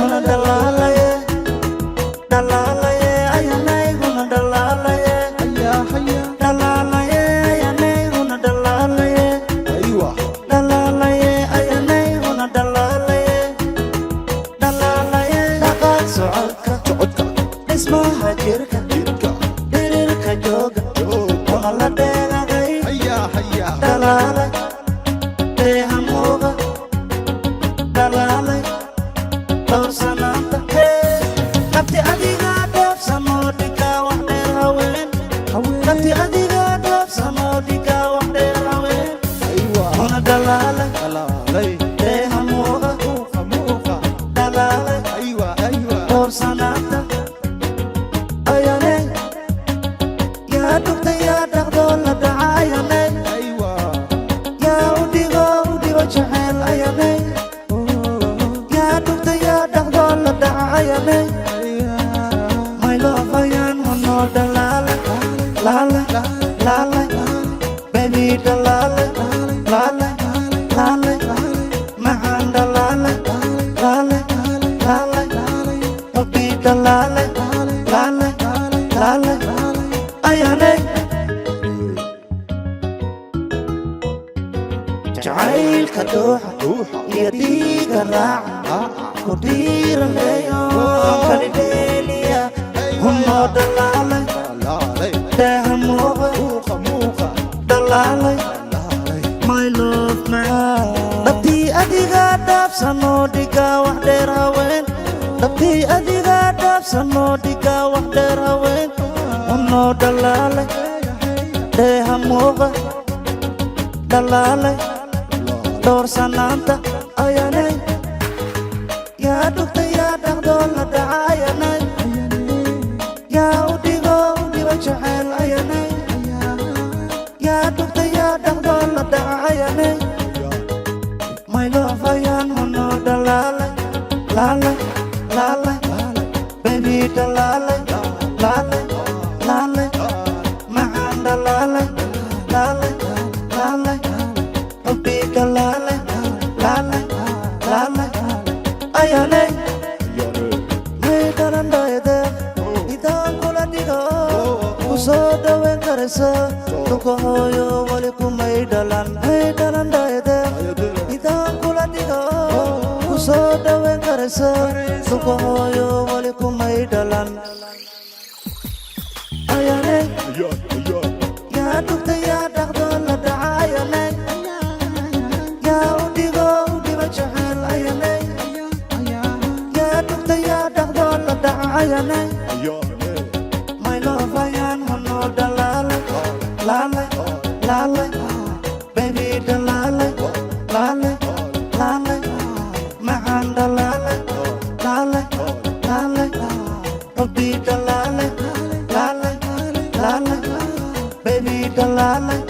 gonna dalalaye, dalalaye, ayanay gonna dalalaye, dalalaye, ayanay gonna dalalaye, dalalaye, ayanay gonna dalalaye, dalalaye, dhaqaaq socodka, dhismaha jirka, dhirirka jooga, waxa la dheegagay, dalalay, deeha muuqa, dalalay, dhowrsanaanta, nabti adiga dhoofsanoo dhiga wax dheer haween, nabti adiga dhoofsanoo dhiga wax dheer haween, una dalalay, deeha muuqa, dalalay, dhowrsanaanta, ayanay, yaa dhugta yaa dhaqdo la dhaca ayanay, yaa u dhigo jacayl ayanay, yaa dhugta yaa dhaqdo la dhaca ayanay, my love ayan honoo dalalay, lalay, lalay, baby dalalay, lalay, lalay, macaan dalalay, lalay, lalay, rabbi dalalay, lalay, lalay, ayanay, jacaylka dhuuxa iyo dhiiga raaca ku dhiiraleeyo kalidheeliya hunoo dalaalay deeha muuqa dalaalay my love macaan dhabtii adiga dhaafsanoo dhiga wax dheer haween dhabtii adiga dhaafsanoo dhiga wax dheer haween hunoo dalaalay deeha muuqa dalaalay dhowrsanaanta ayanay yaa dhugta yaa dhaqdo la dhaca ayanay yaa u dhigo jacayl ayanay yaa dhugta yaa dhaqdo la dhaca ayanay my love ayan honoo dalalay lalay lalay baby dalalay lalay lalay macaan dalalay lalay lalay rabbi dalalay lalay lalay ayanay may dalandayde idaan kula dhigo kusoo dhaweyn karaysa dhulka hooyo wali kumay dhalan may dalandayde idaan kula dhigo kusoo dhaweyn karaysa dhulka hooyo wali kumay dhalan ayanay yaa dhugta yaa dhaqdo la dhaca ayanay yaa u dhigo jacayl ayanay yaa dhugta yaa dhaqdo la dhaca ayanay my love ayan honoo dalalay lalay lalay baby dalalay lalay lalay macaan dalalay lalay lalay rabbi dalalay lalay lalay baby dalalay